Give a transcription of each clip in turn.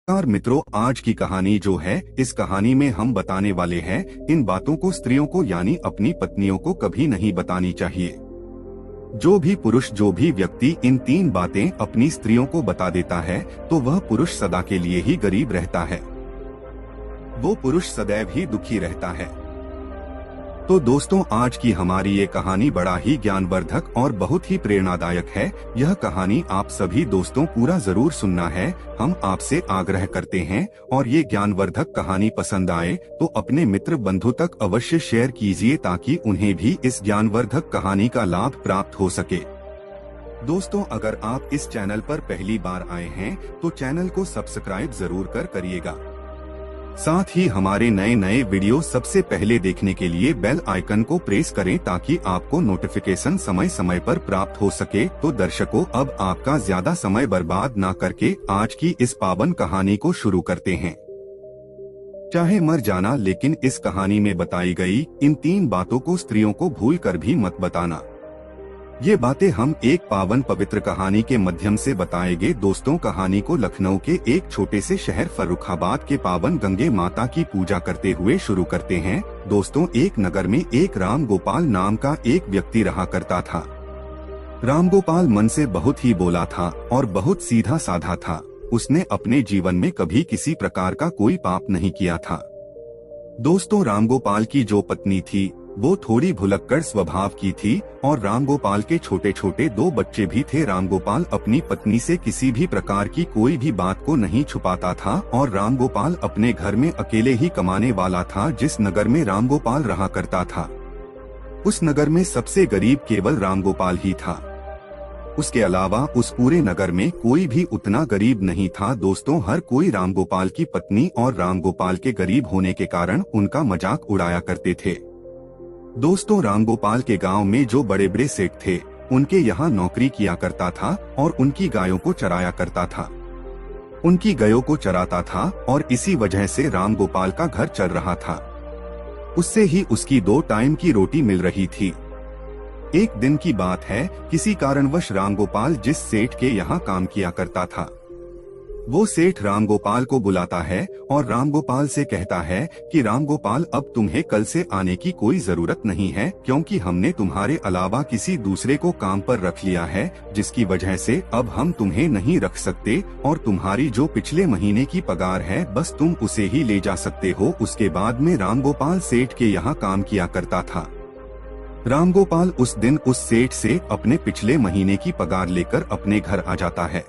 नमस्कार मित्रों, आज की कहानी जो है, इस कहानी में हम बताने वाले हैं इन बातों को स्त्रियों को यानी अपनी पत्नियों को कभी नहीं बतानी चाहिए। जो भी पुरुष, जो भी व्यक्ति इन 3 बातें अपनी स्त्रियों को बता देता है तो वह पुरुष सदा के लिए ही गरीब रहता है। वो पुरुष सदैव ही दुखी रहता है। तो दोस्तों, आज की हमारी ये कहानी बड़ा ही ज्ञानवर्धक और बहुत ही प्रेरणादायक है। यह कहानी आप सभी दोस्तों पूरा जरूर सुनना है। हम आपसे आग्रह करते हैं, और ये ज्ञानवर्धक कहानी पसंद आए तो अपने मित्र बंधु तक अवश्य शेयर कीजिए ताकि उन्हें भी इस ज्ञानवर्धक कहानी का लाभ प्राप्त हो सके। दोस्तों, अगर आप इस चैनल पर पहली बार आए हैं तो चैनल को सब्सक्राइब जरूर करिएगा। साथ ही हमारे नए वीडियो सबसे पहले देखने के लिए बेल आइकन को प्रेस करें ताकि आपको नोटिफिकेशन समय समय पर प्राप्त हो सके। तो दर्शकों, अब आपका ज्यादा समय बर्बाद ना करके आज की इस पावन कहानी को शुरू करते हैं। चाहे मर जाना, लेकिन इस कहानी में बताई गई इन 3 बातों को स्त्रियों को भूल कर भी मत बताना। ये बातें हम एक पावन पवित्र कहानी के माध्यम से बताएंगे। दोस्तों, कहानी को लखनऊ के एक छोटे से शहर फर्रुखाबाद के पावन गंगे माता की पूजा करते हुए शुरू करते हैं। दोस्तों, एक नगर में एक राम गोपाल नाम का एक व्यक्ति रहा करता था। राम गोपाल मन से बहुत ही बोला था और बहुत सीधा साधा था। उसने अपने जीवन में कभी किसी प्रकार का कोई पाप नहीं किया था। दोस्तों, राम गोपाल की जो पत्नी थी वो थोड़ी भुलक्कड़ स्वभाव की थी और रामगोपाल के छोटे छोटे 2 बच्चे भी थे। रामगोपाल अपनी पत्नी से किसी भी प्रकार की कोई भी बात को नहीं छुपाता था और रामगोपाल अपने घर में अकेले ही कमाने वाला था। जिस नगर में रामगोपाल रहा करता था, उस नगर में सबसे गरीब केवल रामगोपाल ही था। उसके अलावा उस पूरे नगर में कोई भी उतना गरीब नहीं था। दोस्तों, हर कोई रामगोपाल की पत्नी और रामगोपाल के गरीब होने के कारण उनका मजाक उड़ाया करते थे। दोस्तों, रामगोपाल के गांव में जो बड़े बड़े सेठ थे, उनके यहाँ नौकरी किया करता था और उनकी गायों को चराया करता था। उनकी गायों को चराता था और इसी वजह से रामगोपाल का घर चल रहा था। उससे ही उसकी 2 टाइम की रोटी मिल रही थी। एक दिन की बात है, किसी कारणवश रामगोपाल जिस सेठ के यहाँ काम किया करता था, वो सेठ रामगोपाल को बुलाता है और रामगोपाल से कहता है कि रामगोपाल, अब तुम्हें कल से आने की कोई जरूरत नहीं है, क्योंकि हमने तुम्हारे अलावा किसी दूसरे को काम पर रख लिया है, जिसकी वजह से अब हम तुम्हें नहीं रख सकते और तुम्हारी जो पिछले महीने की पगार है बस तुम उसे ही ले जा सकते हो। उसके बाद में रामगोपाल सेठ के यहाँ काम किया करता था। रामगोपाल उस दिन उस सेठ से अपने पिछले महीने की पगार लेकर अपने घर आ जाता है।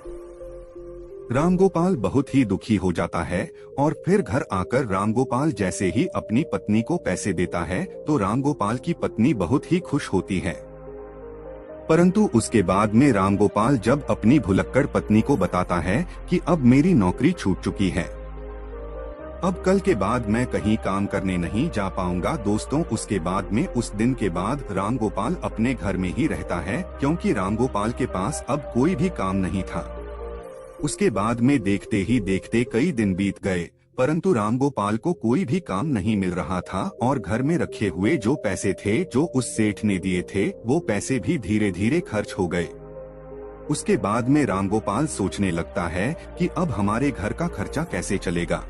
रामगोपाल बहुत ही दुखी हो जाता है और फिर घर आकर रामगोपाल जैसे ही अपनी पत्नी को पैसे देता है तो रामगोपाल की पत्नी बहुत ही खुश होती है। परंतु उसके बाद में रामगोपाल जब अपनी भुलक्कड़ पत्नी को बताता है कि अब मेरी नौकरी छूट चुकी है, अब कल के बाद मैं कहीं काम करने नहीं जा पाऊंगा। दोस्तों, उसके बाद में उस दिन के बाद रामगोपाल अपने घर में ही रहता है, क्योंकि रामगोपाल के पास अब कोई भी काम नहीं था। उसके बाद में देखते ही देखते कई दिन बीत गए, परंतु रामगोपाल को कोई भी काम नहीं मिल रहा था और घर में रखे हुए जो पैसे थे जो उस सेठ ने दिए थे, वो पैसे भी धीरे धीरे खर्च हो गए। उसके बाद में रामगोपाल सोचने लगता है कि अब हमारे घर का खर्चा कैसे चलेगा।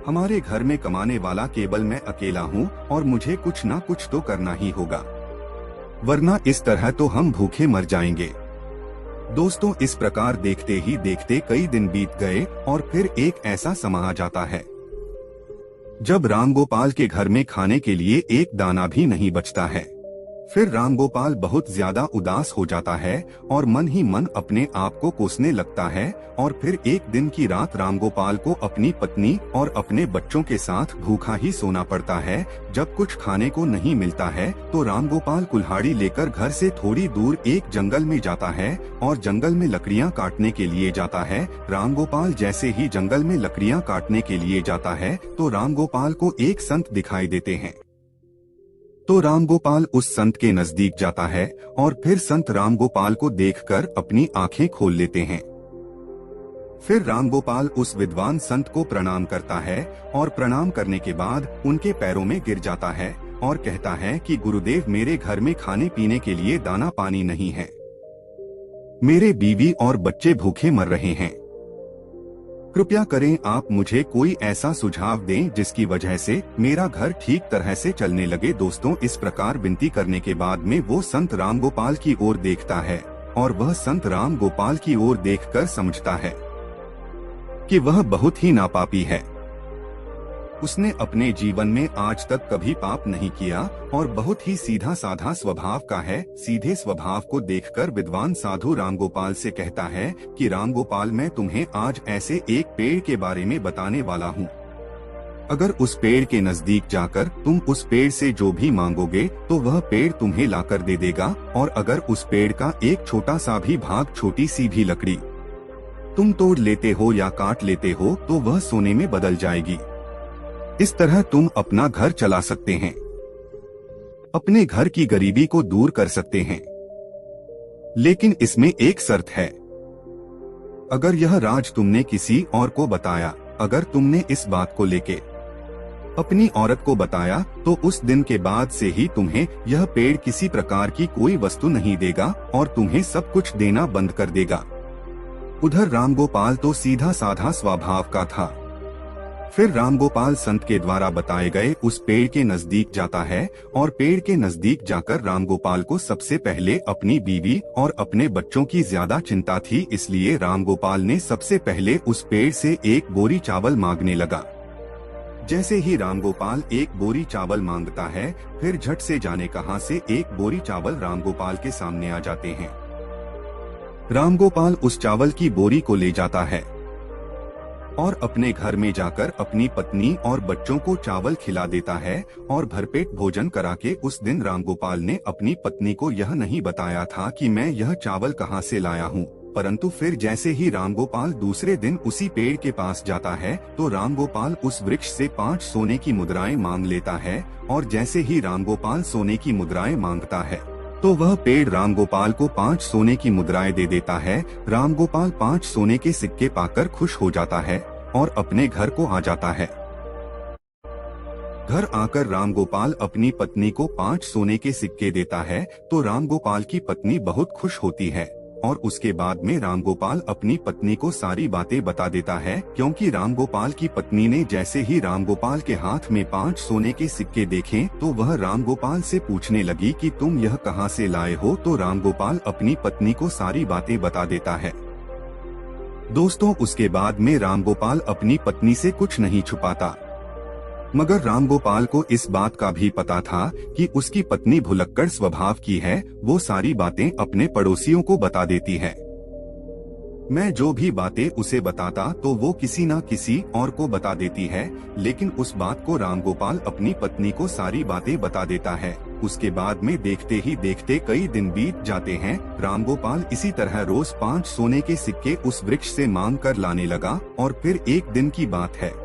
हमारे घर में कमाने वाला केवल मैं अकेला हूँ और मुझे कुछ ना कुछ तो करना ही होगा, वरना इस तरह तो हम भूखे मर जाएंगे। दोस्तों, इस प्रकार देखते ही देखते कई दिन बीत गए और फिर एक ऐसा समय आ जाता है जब रामगोपाल के घर में खाने के लिए एक दाना भी नहीं बचता है। फिर रामगोपाल बहुत ज्यादा उदास हो जाता है और मन ही मन अपने आप को कोसने लगता है। और फिर एक दिन की रात रामगोपाल को अपनी पत्नी और अपने बच्चों के साथ भूखा ही सोना पड़ता है। जब कुछ खाने को नहीं मिलता है तो रामगोपाल कुल्हाड़ी लेकर घर से थोड़ी दूर एक जंगल में जाता है और जंगल में लकड़ियां काटने के लिए जाता है। रामगोपाल जैसे ही जंगल में लकड़ियां काटने के लिए जाता है तो रामगोपाल को एक संत दिखाई देते हैं। तो रामगोपाल उस संत के नजदीक जाता है और फिर संत रामगोपाल को देखकर अपनी आंखें खोल लेते हैं। फिर रामगोपाल उस विद्वान संत को प्रणाम करता है और प्रणाम करने के बाद उनके पैरों में गिर जाता है और कहता है कि गुरुदेव, मेरे घर में खाने पीने के लिए दाना पानी नहीं है, मेरे बीवी और बच्चे भूखे मर रहे हैं। कृपया करें आप मुझे कोई ऐसा सुझाव दें जिसकी वजह से मेरा घर ठीक तरह से चलने लगे। दोस्तों, इस प्रकार विनती करने के बाद में वो संत राम गोपाल की ओर देखता है और वह संत राम गोपाल की ओर देखकर समझता है कि वह बहुत ही नापापी है। उसने अपने जीवन में आज तक कभी पाप नहीं किया और बहुत ही सीधा साधा स्वभाव का है। सीधे स्वभाव को देखकर विद्वान साधु रामगोपाल से कहता है कि रामगोपाल, मैं तुम्हें आज ऐसे एक पेड़ के बारे में बताने वाला हूँ। अगर उस पेड़ के नजदीक जाकर तुम उस पेड़ से जो भी मांगोगे तो वह पेड़ तुम्हें लाकर दे देगा, और अगर उस पेड़ का एक छोटा सा भी भाग, छोटी सी भी लकड़ी तुम तोड़ लेते हो या काट लेते हो तो वह सोने में बदल जाएगी। इस तरह तुम अपना घर चला सकते हैं, अपने घर की गरीबी को दूर कर सकते हैं। लेकिन इसमें एक शर्त है। अगर यह राज तुमने किसी और को बताया, अगर तुमने इस बात को लेके अपनी औरत को बताया, तो उस दिन के बाद से ही तुम्हें यह पेड़ किसी प्रकार की कोई वस्तु नहीं देगा और तुम्हें सब कुछ देना बंद कर देगा। उधर रामगोपाल तो सीधा साधा स्वभाव का था। फिर रामगोपाल संत के द्वारा बताए गए उस पेड़ के नजदीक जाता है और पेड़ के नजदीक जाकर रामगोपाल को सबसे पहले अपनी बीवी और अपने बच्चों की ज्यादा चिंता थी, इसलिए रामगोपाल ने सबसे पहले उस पेड़ से एक बोरी चावल मांगने लगा। जैसे ही रामगोपाल एक बोरी चावल मांगता है, फिर झट से जाने कहां से एक बोरी चावल रामगोपाल के सामने आ जाते हैं। रामगोपाल उस चावल की बोरी को ले जाता है और अपने घर में जाकर अपनी पत्नी और बच्चों को चावल खिला देता है और भरपेट भोजन करा के उस दिन रामगोपाल ने अपनी पत्नी को यह नहीं बताया था कि मैं यह चावल कहां से लाया हूं। परंतु फिर जैसे ही रामगोपाल दूसरे दिन उसी पेड़ के पास जाता है तो रामगोपाल उस वृक्ष से 5 सोने की मुद्राएं मांग लेता है, और जैसे ही रामगोपाल सोने की मुद्राएं मांगता है तो वह पेड़ रामगोपाल को 5 सोने की मुद्राएं दे देता है। रामगोपाल 5 सोने के सिक्के पाकर खुश हो जाता है और अपने घर को आ जाता है। घर आकर रामगोपाल अपनी पत्नी को 5 सोने के सिक्के देता है तो रामगोपाल की पत्नी बहुत खुश होती है, और उसके बाद में रामगोपाल अपनी पत्नी को सारी बातें बता देता है, क्योंकि रामगोपाल की पत्नी ने जैसे ही रामगोपाल के हाथ में 5 सोने के सिक्के देखे तो वह रामगोपाल से पूछने लगी कि तुम यह कहां से लाए हो। तो रामगोपाल अपनी पत्नी को सारी बातें बता देता है। दोस्तों, उसके बाद में रामगोपाल अपनी पत्नी से कुछ नहीं छुपाता, मगर रामगोपाल को इस बात का भी पता था कि उसकी पत्नी भुलक्कड़ स्वभाव की है। वो सारी बातें अपने पड़ोसियों को बता देती है। मैं जो भी बातें उसे बताता तो वो किसी न किसी और को बता देती है, लेकिन उस बात को रामगोपाल अपनी पत्नी को सारी बातें बता देता है। उसके बाद में देखते ही देखते कई दिन बीत जाते हैं। रामगोपाल इसी तरह रोज 5 सोने के सिक्के उस वृक्ष से मांग कर लाने लगा, और फिर एक दिन की बात है,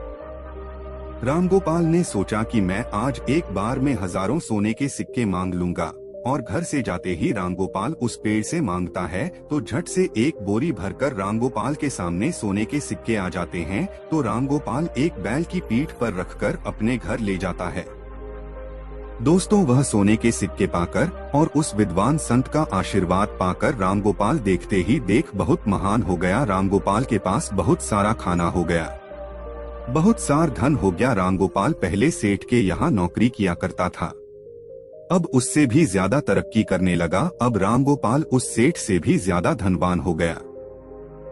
रामगोपाल ने सोचा कि मैं आज एक बार में हजारों सोने के सिक्के मांग लूंगा, और घर से जाते ही रामगोपाल उस पेड़ से मांगता है तो झट से एक बोरी भरकर रामगोपाल के सामने सोने के सिक्के आ जाते हैं। तो रामगोपाल एक बैल की पीठ पर रखकर अपने घर ले जाता है। दोस्तों, वह सोने के सिक्के पाकर और उस विद्वान संत का आशीर्वाद पाकर रामगोपाल देखते ही देख बहुत महान हो गया। रामगोपाल के पास बहुत सारा खाना हो गया, बहुत सार धन हो गया। रामगोपाल पहले सेठ के यहाँ नौकरी किया करता था, अब उससे भी ज्यादा तरक्की करने लगा। अब रामगोपाल उस सेठ से भी ज्यादा धनवान हो गया।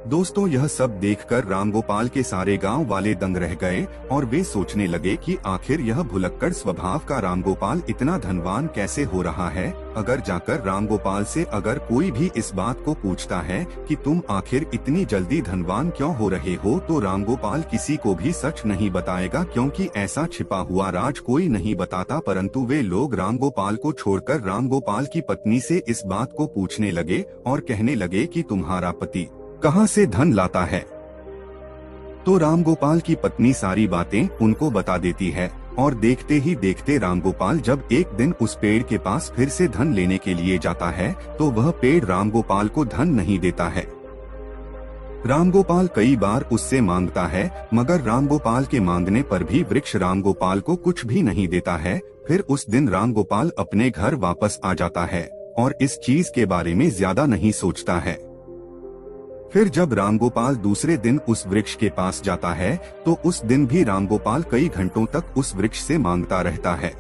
दोस्तों, यह सब देखकर रामगोपाल के सारे गांव वाले दंग रह गए और वे सोचने लगे कि आखिर यह भुलक्कड़ स्वभाव का रामगोपाल इतना धनवान कैसे हो रहा है। अगर जाकर रामगोपाल से अगर कोई भी इस बात को पूछता है कि तुम आखिर इतनी जल्दी धनवान क्यों हो रहे हो, तो रामगोपाल किसी को भी सच नहीं बताएगा, क्योंकि ऐसा छिपा हुआ राज कोई नहीं बताता। परंतु वे लोग रामगोपाल को छोड़कर रामगोपाल की पत्नी से इस बात को पूछने लगे और कहने लगे कि तुम्हारा पति कहां से धन लाता है। तो रामगोपाल की पत्नी सारी बातें उनको बता देती है, और देखते ही देखते रामगोपाल जब एक दिन उस पेड़ के पास फिर से धन लेने के लिए जाता है तो वह पेड़ रामगोपाल को धन नहीं देता है। रामगोपाल कई बार उससे मांगता है, मगर रामगोपाल के मांगने पर भी वृक्ष रामगोपाल को कुछ भी नहीं देता है। फिर उस दिन रामगोपाल अपने घर वापस आ जाता है और इस चीज के बारे में ज्यादा नहीं सोचता है। फिर जब रामगोपाल दूसरे दिन उस वृक्ष के पास जाता है तो उस दिन भी रामगोपाल कई घंटों तक उस वृक्ष से मांगता रहता है,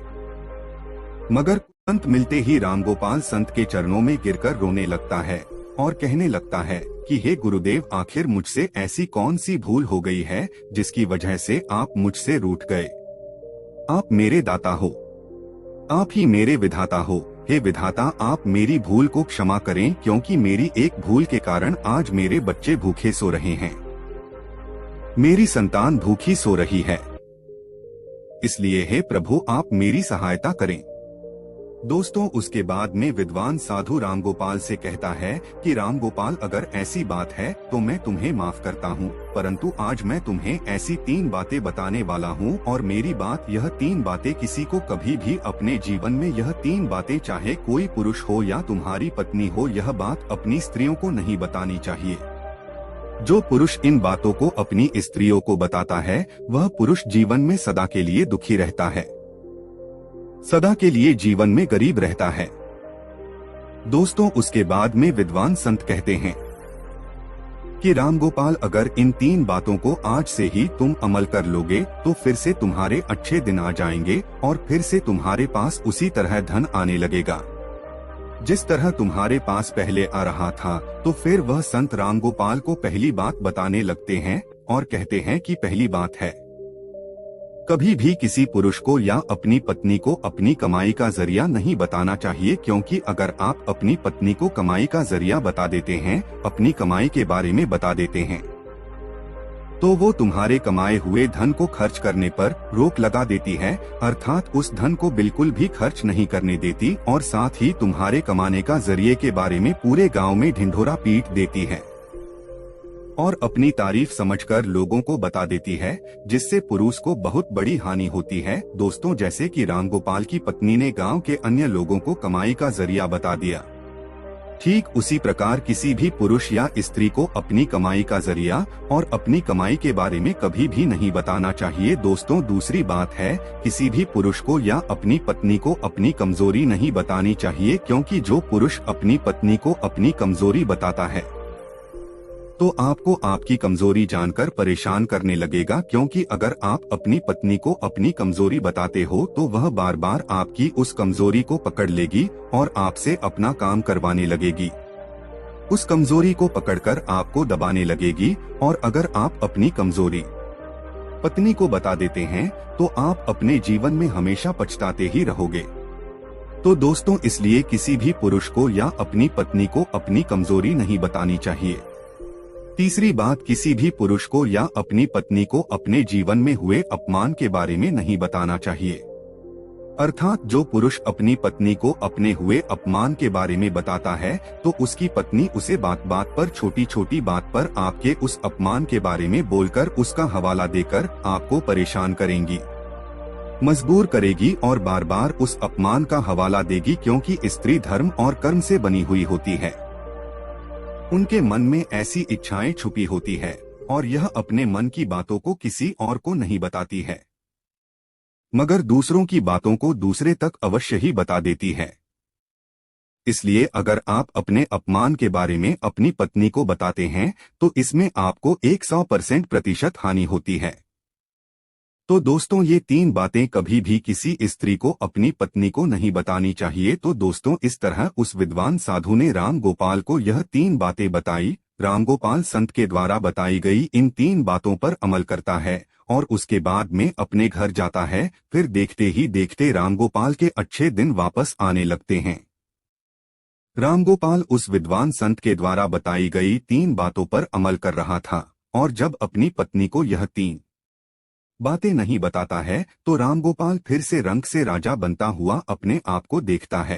मगर संत मिलते ही रामगोपाल संत के चरणों में गिरकर रोने लगता है और कहने लगता है कि हे गुरुदेव, आखिर मुझसे ऐसी कौन सी भूल हो गई है जिसकी वजह से आप मुझसे रूठ गए। आप मेरे दाता हो, आप ही मेरे विधाता हो। हे विधाता, आप मेरी भूल को क्षमा करें, क्योंकि मेरी एक भूल के कारण आज मेरे बच्चे भूखे सो रहे हैं, मेरी संतान भूखी सो रही है। इसलिए हे प्रभु, आप मेरी सहायता करें। दोस्तों, उसके बाद में विद्वान साधु रामगोपाल से कहता है कि रामगोपाल, अगर ऐसी बात है तो मैं तुम्हें माफ करता हूँ, परंतु आज मैं तुम्हें ऐसी 3 बातें बताने वाला हूँ और मेरी बात, यह 3 बातें किसी को कभी भी अपने जीवन में, यह 3 बातें चाहे कोई पुरुष हो या तुम्हारी पत्नी हो, यह बात अपनी स्त्रियों को नहीं बतानी चाहिए। जो पुरुष इन बातों को अपनी स्त्रियों को बताता है वह पुरुष जीवन में सदा के लिए दुखी रहता है, सदा के लिए जीवन में गरीब रहता है। दोस्तों, उसके बाद में विद्वान संत कहते हैं कि रामगोपाल, अगर इन 3 बातों को आज से ही तुम अमल कर लोगे तो फिर से तुम्हारे अच्छे दिन आ जाएंगे और फिर से तुम्हारे पास उसी तरह धन आने लगेगा जिस तरह तुम्हारे पास पहले आ रहा था। तो फिर वह संत रामगोपाल को पहली बात बताने लगते हैं और कहते हैं कि पहली बात है, कभी भी किसी पुरुष को या अपनी पत्नी को अपनी कमाई का जरिया नहीं बताना चाहिए, क्योंकि अगर आप अपनी पत्नी को कमाई का जरिया बता देते हैं, अपनी कमाई के बारे में बता देते हैं, तो वो तुम्हारे कमाए हुए धन को खर्च करने पर रोक लगा देती है, अर्थात उस धन को बिल्कुल भी खर्च नहीं करने देती और साथ ही तुम्हारे कमाने का जरिए के बारे में पूरे गांव में ढिंढोरा पीट देती है और अपनी तारीफ समझकर लोगों को बता देती है, जिससे पुरुष को बहुत बड़ी हानि होती है। दोस्तों, जैसे कि रामगोपाल की पत्नी ने गांव के अन्य लोगों को कमाई का जरिया बता दिया, ठीक उसी प्रकार किसी भी पुरुष या स्त्री को अपनी कमाई का जरिया और अपनी कमाई के बारे में कभी भी नहीं बताना चाहिए। दोस्तों, दूसरी बात है, किसी भी पुरुष को या अपनी पत्नी को अपनी कमजोरी नहीं बतानी चाहिए, क्योंकि जो पुरुष अपनी पत्नी को अपनी कमजोरी बताता है तो आपको आपकी कमजोरी जानकर परेशान करने लगेगा, क्योंकि अगर आप अपनी पत्नी को अपनी कमजोरी बताते हो तो वह बार बार आपकी उस कमजोरी को पकड़ लेगी और आपसे अपना काम करवाने लगेगी, उस कमजोरी को पकड़कर आपको दबाने लगेगी। और अगर आप अपनी कमजोरी पत्नी को बता देते हैं तो आप अपने जीवन में हमेशा पछताते ही रहोगे। तो दोस्तों, इसलिए किसी भी पुरुष को या अपनी पत्नी को अपनी कमजोरी नहीं बतानी चाहिए। तीसरी बात, किसी भी पुरुष को या अपनी पत्नी को अपने जीवन में हुए अपमान के बारे में नहीं बताना चाहिए, अर्थात जो पुरुष अपनी पत्नी को अपने हुए अपमान के बारे में बताता है तो उसकी पत्नी उसे बात बात पर, छोटी छोटी बात पर आपके उस अपमान के बारे में बोलकर, उसका हवाला देकर आपको परेशान करेंगी, मजबूर करेगी और बार बार उस अपमान का हवाला देगी, क्योंकि स्त्री धर्म और कर्म से बनी हुई होती है। उनके मन में ऐसी इच्छाएं छुपी होती है और यह अपने मन की बातों को किसी और को नहीं बताती है, मगर दूसरों की बातों को दूसरे तक अवश्य ही बता देती है। इसलिए अगर आप अपने अपमान के बारे में अपनी पत्नी को बताते हैं तो इसमें आपको 100% हानि होती है। तो दोस्तों, ये 3 बातें कभी भी किसी स्त्री को अपनी पत्नी को नहीं बतानी चाहिए। तो दोस्तों, इस तरह उस विद्वान साधु ने रामगोपाल को यह 3 बातें बताई। रामगोपाल संत के द्वारा बताई गई इन 3 बातों पर अमल करता है और उसके बाद में अपने घर जाता है। फिर देखते ही देखते रामगोपाल के अच्छे दिन वापस आने लगते हैं। रामगोपाल उस विद्वान संत के द्वारा बताई गई 3 बातों पर अमल कर रहा था और जब अपनी पत्नी को यह 3 बातें नहीं बताता है तो रामगोपाल फिर से रंग से राजा बनता हुआ अपने आप को देखता है।